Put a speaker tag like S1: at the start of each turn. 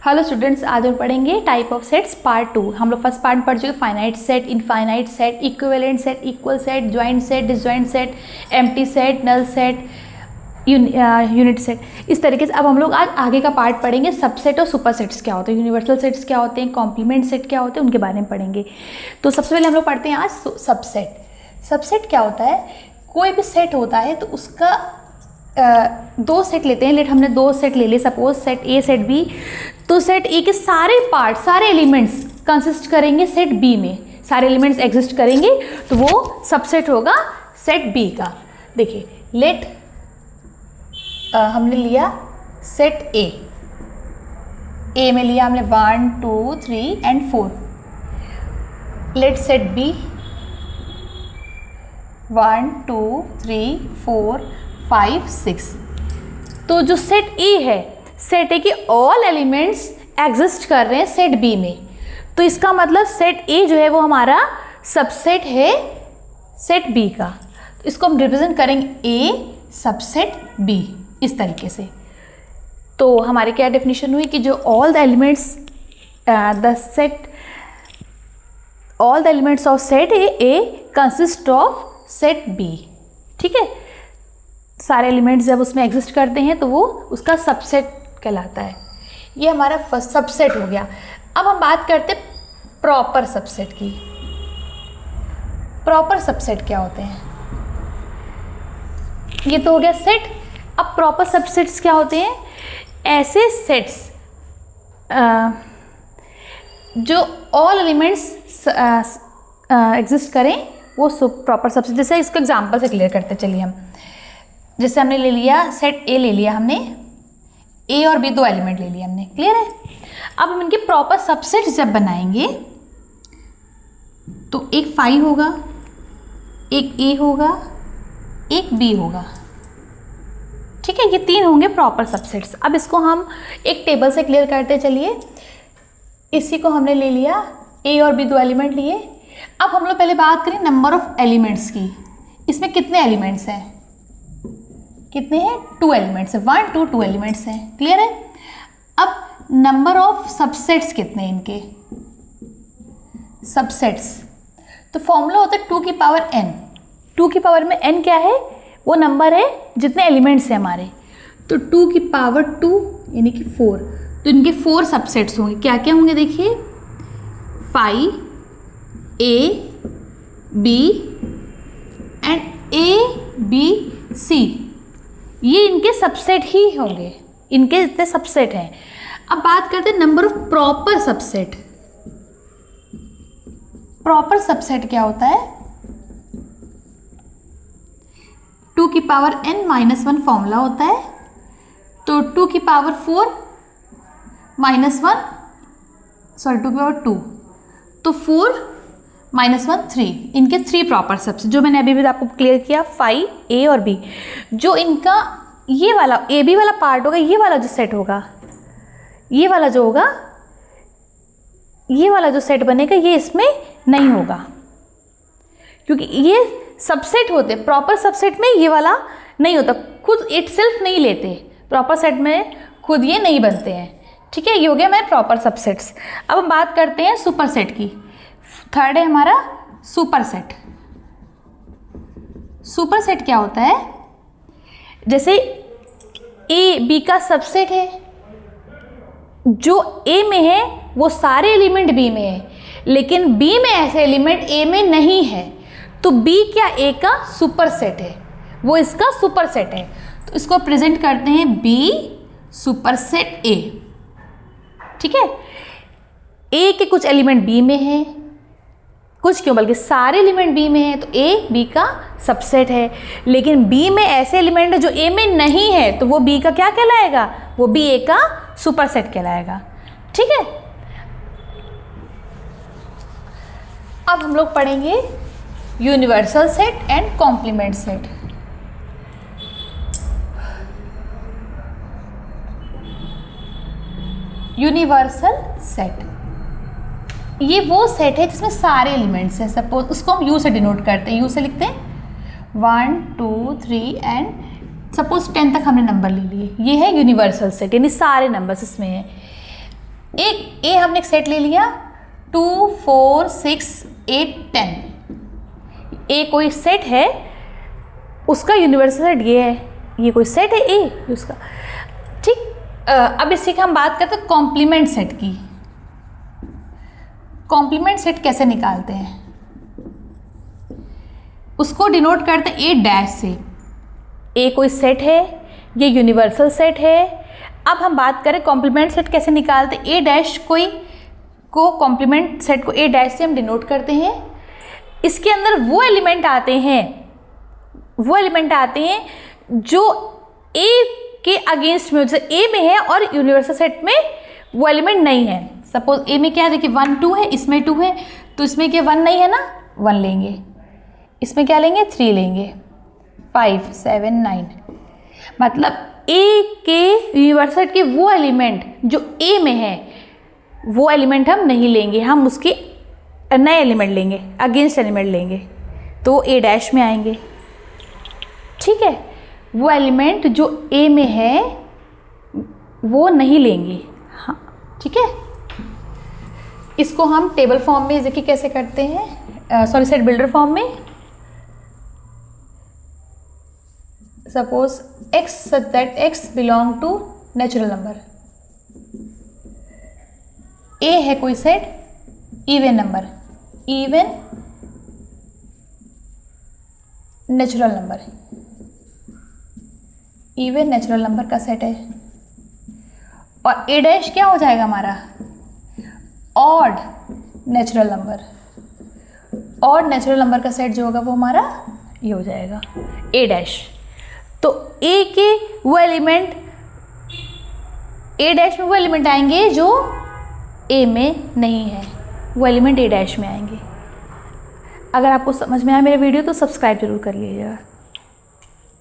S1: Hello students, आज हम पढ़ेंगे टाइप ऑफ सेट्स पार्ट 2। हम लोग फर्स्ट पार्ट में पढ़ चुके finite set, infinite set, equivalent set, equal set, joint set, disjoint set, empty set, null set, unit set. इस तरीके से अब हम लोग आज आगे का पार्ट पढ़ेंगे। सबसेट और सुपर सेट्स क्या होते हैं, यूनिवर्सल सेट्स क्या होते हैं, कॉम्प्लीमेंट सेट क्या होते हैं, उनके बारे में पढ़ेंगे। तो सबसे पहले हम लोग पढ़ते हैं आज सबसेट। सबसेट क्या होता है? कोई भी सेट होता है तो उसका दो सेट लेते हैं। लेट हमने दो सेट ले लिए, suppose set A set B. तो सेट ए के सारे पार्ट, सारे एलिमेंट्स कंसिस्ट करेंगे सेट बी में, सारे एलिमेंट्स एग्जिस्ट करेंगे तो वो सबसेट होगा सेट बी का। देखिए लेट हमने लिया सेट ए में लिया हमने 1 2 3 एंड 4। Late set B 1 2 3 4 5 6। तो जो सेट ए है, सेट ए के ऑल एलिमेंट्स एग्जिस्ट कर रहे हैं सेट बी में, तो इसका मतलब सेट ए जो है वो हमारा सबसेट है सेट बी का। तो इसको हम रिप्रेजेंट करेंगे ए सबसेट बी इस तरीके से। तो हमारी क्या डेफिनेशन हुई कि जो all the elements all the elements of set A consist of set B. ठीक है, सारे एलिमेंट्स जब उसमें एग्जिस्ट करते हैं तो वो उसका सबसेट कहलाता है। ये हमारा फर्स्ट सबसेट हो गया। अब हम बात करते हैं प्रॉपर सबसेट की। प्रॉपर सबसेट क्या होते हैं? ये तो हो गया सेट। अब प्रॉपर सबसेट्स क्या होते हैं? ऐसे सेट्स जो ऑल एलिमेंट्स एग्जिस्ट करें वो प्रॉपर सबसेट। जैसे इसको एग्जांपल से क्लियर करते चलिए हम। जैसे हमने ले लिया सेट ए, ले लिया हमने ए और बी, दो एलिमेंट ले लिया हमने, क्लियर है। अब हम इनके प्रॉपर सबसेट्स जब बनाएंगे तो एक 5 होगा, एक ए होगा, एक बी होगा। ठीक है, ये तीन होंगे प्रॉपर सबसेट्स। अब इसको हम एक टेबल से क्लियर करते चलिए। इसी को हमने ले लिया, ए और बी दो एलिमेंट लिए। अब हम लोग पहले बात करें नंबर ऑफ एलिमेंट्स की। इसमें कितने एलिमेंट्स हैं? कितने हैं? 2 एलिमेंट्स है, 1 2 2 एलिमेंट्स हैं, क्लियर है। अब नंबर ऑफ सबसेट्स कितने हैं इनके? सबसेट्स तो फॉर्मूला होता है 2 की पावर n। 2 की पावर में n क्या है? वो नंबर है जितने एलिमेंट्स हैं हमारे। तो 2 की पावर 2 यानी कि 4। तो इनके 4 सबसेट्स होंगे। क्या क्या होंगे देखिए, 5 a b and a b c। ये इनके सबसेट ही होंगे, इनके जितने सबसेट हैं। अब बात करते हैं number of proper subset. Proper subset क्या होता है? 2 की पावर n -1 फॉर्मूला होता है। तो 2 की पावर 4 -1 2 की पावर 2, तो 4 -1 3। इनके 3 प्रॉपर सबसेट जो मैंने अभी भी आपको क्लियर किया, 5 ए और बी। जो इनका ये वाला ए बी वाला पार्ट होगा, ये वाला जो सेट होगा, ये वाला जो होगा, ये वाला जो सेट बनेगा ये इसमें नहीं होगा, क्योंकि ये सबसेट होते। प्रॉपर सबसेट में ये वाला नहीं होता, खुद इटसेल्फ नहीं लेते। प्रॉपर सेट में खुद ये नहीं बनते हैं। ठीक है, ये हो गया हमारे प्रॉपर सबसेट्स। अब हम बात करते हैं सुपर सेट की। थर्ड है हमारा सुपर सेट। सुपर सेट क्या होता है? जैसे ए बी का सबसेट है, जो ए में है वो सारे एलिमेंट बी में है, लेकिन बी में ऐसे एलिमेंट ए में नहीं है, तो बी क्या ए का सुपर सेट है, वो इसका सुपर सेट है। तो इसको प्रेजेंट करते हैं बी सुपर सेट ए। ठीक है, ए के कुछ एलिमेंट बी में है, कुछ क्यों बल्कि सारे एलिमेंट बी में है, तो ए बी का सबसेट है। लेकिन बी में ऐसे एलिमेंट है जो ए में नहीं है, तो वो बी का क्या कहलाएगा? वो बी ए का सुपर सेट कहलाएगा। ठीक है, अब हम लोग पढ़ेंगे universal set and complement set. Universal set ये वो सेट है जिसमें सारे एलिमेंट्स हैं। सपोज उसको हम यू से डिनोट करते हैं, यू से लिखते हैं 1 2 3 एंड सपोज 10 तक हमने नंबर ले लिए। ये है यूनिवर्सल सेट, यानी सारे नंबर्स इसमें हैं। एक ए हमने एक सेट ले लिया 2 4 6 8 10। ए कोई सेट है, उसका यूनिवर्सल सेट ये है, ये कोई सेट है ए उसका, ठीक। अब इसी की हम बात करते हैं कॉम्प्लीमेंट सेट की। कॉम्प्लीमेंट सेट कैसे निकालते हैं, उसको डिनोट करते हैं ए डैश से। ए कोई सेट है, ये यूनिवर्सल सेट है। अब हम बात करें कॉम्प्लीमेंट सेट कैसे निकालते हैं। ए डैश कोई को कॉम्प्लीमेंट सेट को ए डैश से हम डिनोट करते हैं। इसके अंदर वो एलिमेंट आते हैं जो ए के अगेंस्ट में, जैसे ए में है और यूनिवर्सल सेट में वो एलिमेंट नहीं है। सपोज ए में क्या है, देखिए 1 2 है, इसमें 2 है, तो इसमें क्या 1 नहीं है ना, 1 लेंगे। इसमें क्या लेंगे, 3 लेंगे, 5 7 9। मतलब ए के यूनिवर्सल सेट के वो एलिमेंट जो ए में है वो एलिमेंट हम नहीं लेंगे, हम उसके नए एलिमेंट लेंगे, अगेंस्ट एलिमेंट लेंगे, तो ए डैश में आएंगे, ठीक है। वो एलिमेंट जो ए में है वो नहीं लेंगे, हाँ ठीक है। इसको हम टेबल फॉर्म में देखिए कैसे करते हैं, सॉरी सेट बिल्डर फॉर्म में। Suppose x such that x belong to natural number. a है कोई set even number, even natural number, even natural number का सेट है। और a डैश क्या हो जाएगा हमारा, odd natural number. Odd natural number का सेट जो होगा वो हमारा ये हो जाएगा a डैश। तो ए के वो एलिमेंट, ए डैश में वो एलिमेंट आएंगे जो ए में नहीं है, वो एलिमेंट ए डैश में आएंगे। अगर आपको समझ में आया मेरा वीडियो तो सब्सक्राइब जरूर कर लीजिएगा।